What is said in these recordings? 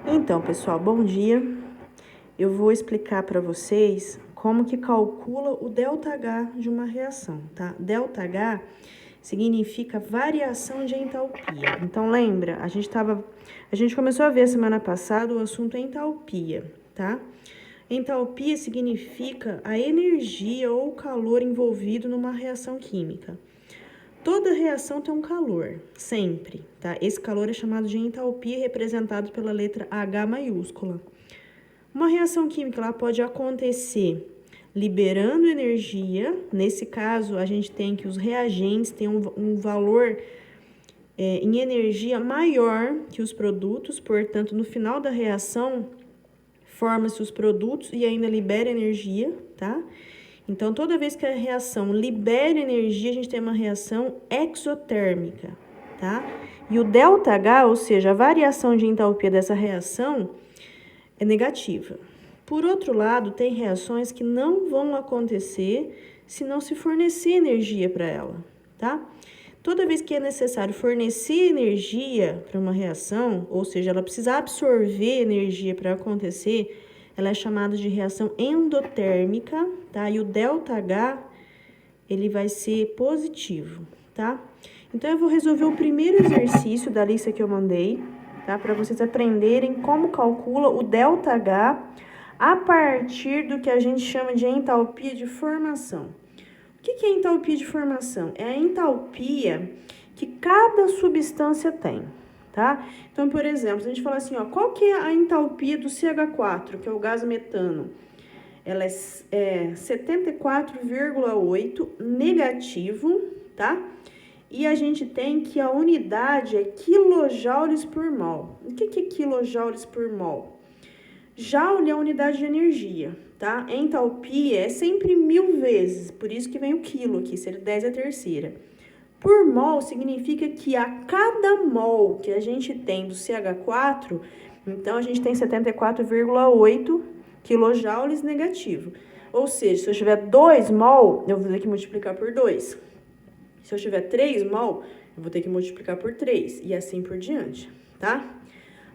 Então, pessoal, bom dia. Eu vou explicar para vocês como que calcula o ΔH de uma reação, tá? ΔH significa variação de entalpia. Então, lembra, a gente começou a ver semana passada o assunto entalpia, tá? Entalpia significa a energia ou calor envolvido numa reação química. Toda reação tem um calor, sempre, tá? Esse calor é chamado de entalpia, representado pela letra H maiúscula. Uma reação química ela pode acontecer liberando energia. Nesse caso, a gente tem que os reagentes têm um valor em energia maior que os produtos, portanto, no final da reação, forma-se os produtos e ainda libera energia, tá? Então, toda vez que a reação libera energia, a gente tem uma reação exotérmica, tá? E o ΔH, ou seja, a variação de entalpia dessa reação, é negativa. Por outro lado, tem reações que não vão acontecer se não se fornecer energia para ela, tá? Toda vez que é necessário fornecer energia para uma reação, ou seja, ela precisa absorver energia para acontecer, ela é chamada de reação endotérmica, tá? E o ΔH, ele vai ser positivo, tá? Então, eu vou resolver o primeiro exercício da lista que eu mandei, tá? Para vocês aprenderem como calcula o ΔH a partir do que a gente chama de entalpia de formação. O que é entalpia de formação? É a entalpia que cada substância tem, tá? Então, por exemplo, se a gente falar assim, ó, qual que é a entalpia do CH4, que é o gás metano? Ela é 74,8 negativo, tá? E a gente tem que a unidade é quilojoules por mol. O que é quilojoules por mol? Joule é a unidade de energia, tá? Entalpia é sempre 1000 vezes, por isso que vem o quilo aqui, seria 10 a terceira. Por mol significa que a cada mol que a gente tem do CH4, então a gente tem 74,8 quilojoules negativo. Ou seja, se eu tiver 2 mol, eu vou ter que multiplicar por 2. Se eu tiver 3 mol, eu vou ter que multiplicar por 3 e assim por diante, tá?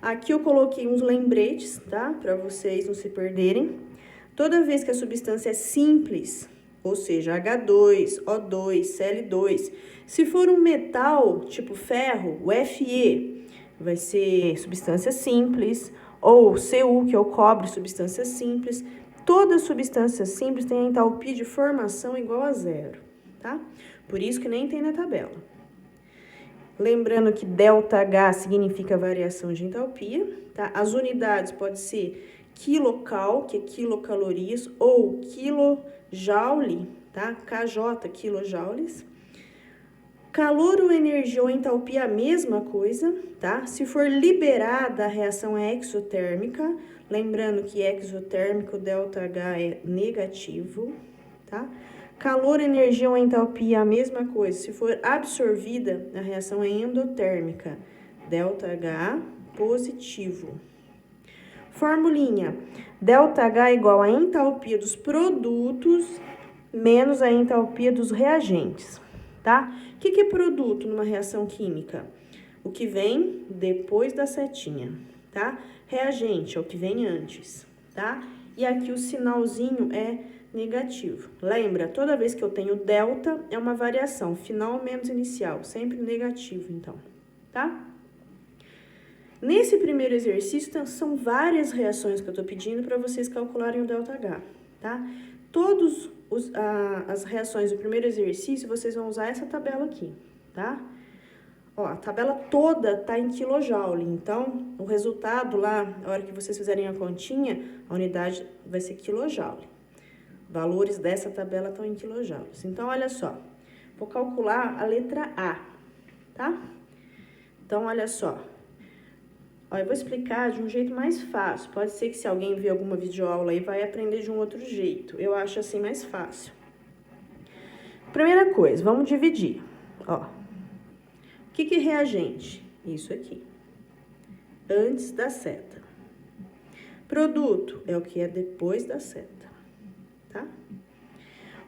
Aqui eu coloquei uns lembretes, tá? Para vocês não se perderem. Toda vez que a substância é simples, ou seja, H2, O2, Cl2, se for um metal, tipo ferro, o Fe, vai ser substância simples, ou Cu, que é o cobre, substância simples. Toda substância simples tem a entalpia de formação igual a zero, tá? Por isso que nem tem na tabela. Lembrando que ΔH significa variação de entalpia, tá? As unidades podem ser quilocal, que é quilocalorias, ou quilojoule, tá? KJ, quilojoules. Calor ou energia ou entalpia, a mesma coisa, tá? Se for liberada, a reação é exotérmica. Lembrando que exotérmico, ΔH é negativo, tá? Calor, energia ou entalpia, a mesma coisa. Se for absorvida, a reação é endotérmica. ΔH positivo. Formulinha. ΔH é igual a entalpia dos produtos menos a entalpia dos reagentes, tá? O que é produto numa reação química? O que vem depois da setinha, tá? Reagente é o que vem antes, tá? E aqui o sinalzinho é negativo. Lembra, toda vez que eu tenho delta, é uma variação, final menos inicial, sempre negativo, então, tá? Nesse primeiro exercício, são várias reações que eu tô pedindo para vocês calcularem o ΔH, tá? As reações do primeiro exercício, vocês vão usar essa tabela aqui, tá? Ó, a tabela toda tá em quilojoule, então, o resultado lá, na hora que vocês fizerem a continha, a unidade vai ser quilojoule. Valores dessa tabela estão em quilojoules. Então, olha só, vou calcular a letra A, tá? Então, olha só. Ó, eu vou explicar de um jeito mais fácil. Pode ser que se alguém ver alguma videoaula aí, vai aprender de um outro jeito. Eu acho assim mais fácil. Primeira coisa, vamos dividir. Ó, o que é reagente? Isso aqui. Antes da seta. Produto é o que é depois da seta. Tá?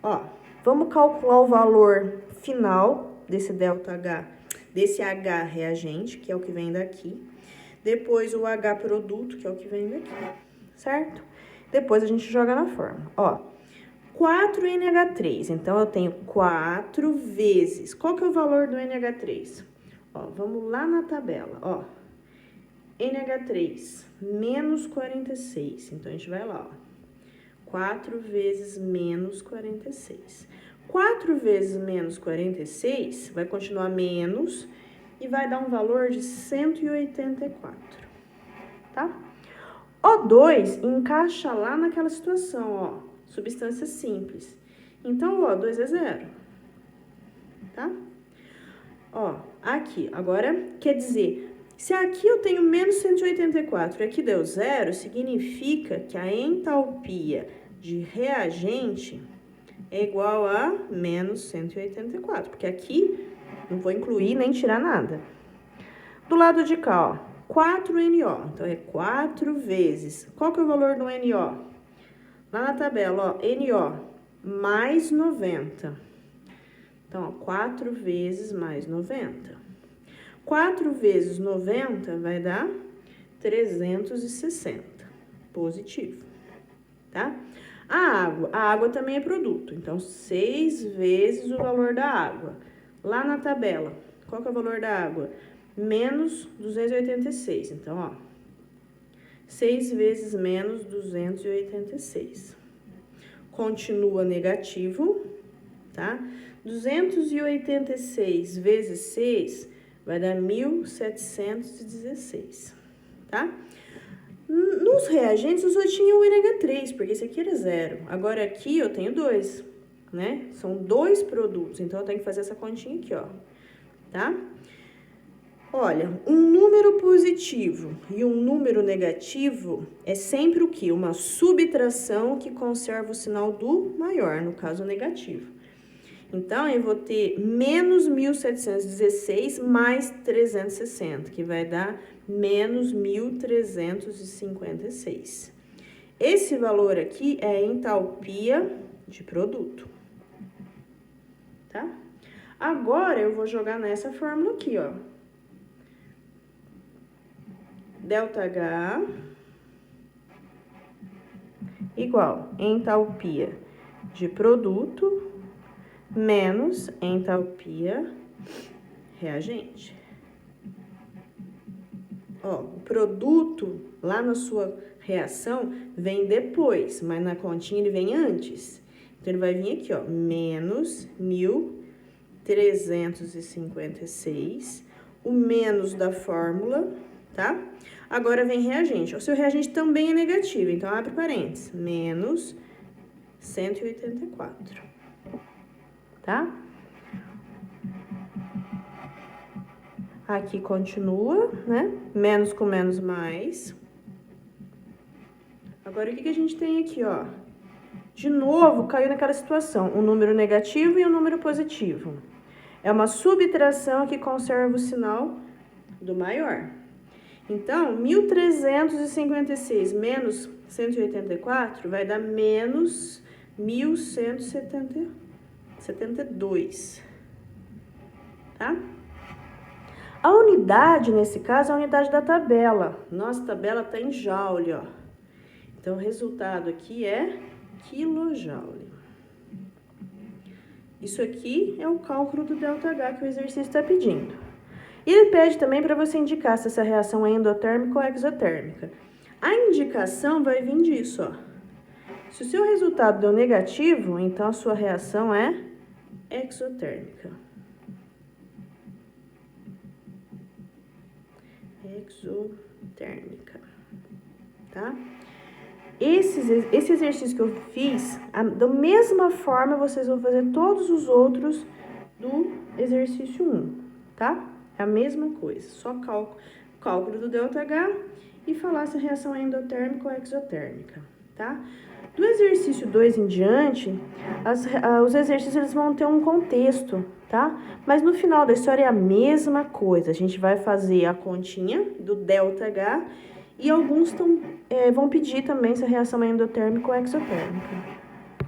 Ó, vamos calcular o valor final desse ΔH, desse H reagente, que é o que vem daqui. depois o H produto, que é o que vem daqui, certo? Depois a gente joga na fórmula, ó. 4NH3, então eu tenho 4 vezes, qual que é o valor do NH3? Ó, vamos lá na tabela, ó. NH3 menos 46, então a gente vai lá, ó. 4 vezes menos 46. 4 vezes menos 46 vai continuar menos e vai dar um valor de 184, tá? O2 encaixa lá naquela situação, ó, substância simples. Então, o O2 é zero, tá? Ó, aqui, agora, quer dizer, se aqui eu tenho menos 184 e aqui deu zero, significa que a entalpia de reagente é igual a menos 184, porque aqui não vou incluir nem tirar nada. Do lado de cá, ó, 4NO, então é 4 vezes. Qual que é o valor do NO? Lá na tabela, ó, NO mais 90. Então, ó, 4 vezes mais 90. 4 vezes 90 vai dar 360, positivo, tá? A água também é produto, então 6 vezes o valor da água. Lá na tabela, qual que é o valor da água? Menos 286, então, ó, 6 vezes menos 286. Continua negativo, tá? 286 vezes 6 vai dar 1.716, tá? Nos reagentes eu só tinha o NH3, porque esse aqui era zero. Agora aqui eu tenho 2, né? São 2 produtos, então eu tenho que fazer essa continha aqui, ó, tá? Olha, um número positivo e um número negativo é sempre o quê? Uma subtração que conserva o sinal do maior, no caso negativo. Então, eu vou ter menos 1.716 mais 360, que vai dar menos 1.356. Esse valor aqui é a entalpia de produto, tá? Agora, eu vou jogar nessa fórmula aqui, ó. ΔH igual entalpia de produto menos entalpia reagente. Ó, o produto lá na sua reação vem depois, mas na continha ele vem antes. Então, ele vai vir aqui, ó, menos 1.356, o menos da fórmula, tá? Agora vem reagente. O seu reagente também é negativo, então abre parênteses, menos 184, tá? Aqui continua, né? Menos com menos mais. Agora, o que a gente tem aqui, ó? De novo, caiu naquela situação, um número negativo e um número positivo. É uma subtração que conserva o sinal do maior. Então, 1.356 menos 184 vai dar menos 1.172, tá? A unidade, nesse caso, é a unidade da tabela. Nossa tabela está em joule, ó. Então, o resultado aqui é quilojoule. Isso aqui é o cálculo do ΔH que o exercício está pedindo. E ele pede também para você indicar se essa reação é endotérmica ou exotérmica. A indicação vai vir disso, ó. Se o seu resultado deu negativo, então a sua reação é exotérmica. Exotérmica, tá? Esse exercício que eu fiz, da mesma forma vocês vão fazer todos os outros do exercício 1, tá? É a mesma coisa, só cálculo do ΔH e falar se a reação é endotérmica ou exotérmica, tá? Do exercício 2 em diante, os exercícios eles vão ter um contexto, tá? Mas no final da história é a mesma coisa. A gente vai fazer a continha do ΔH e alguns vão pedir também se a reação é endotérmica ou exotérmica.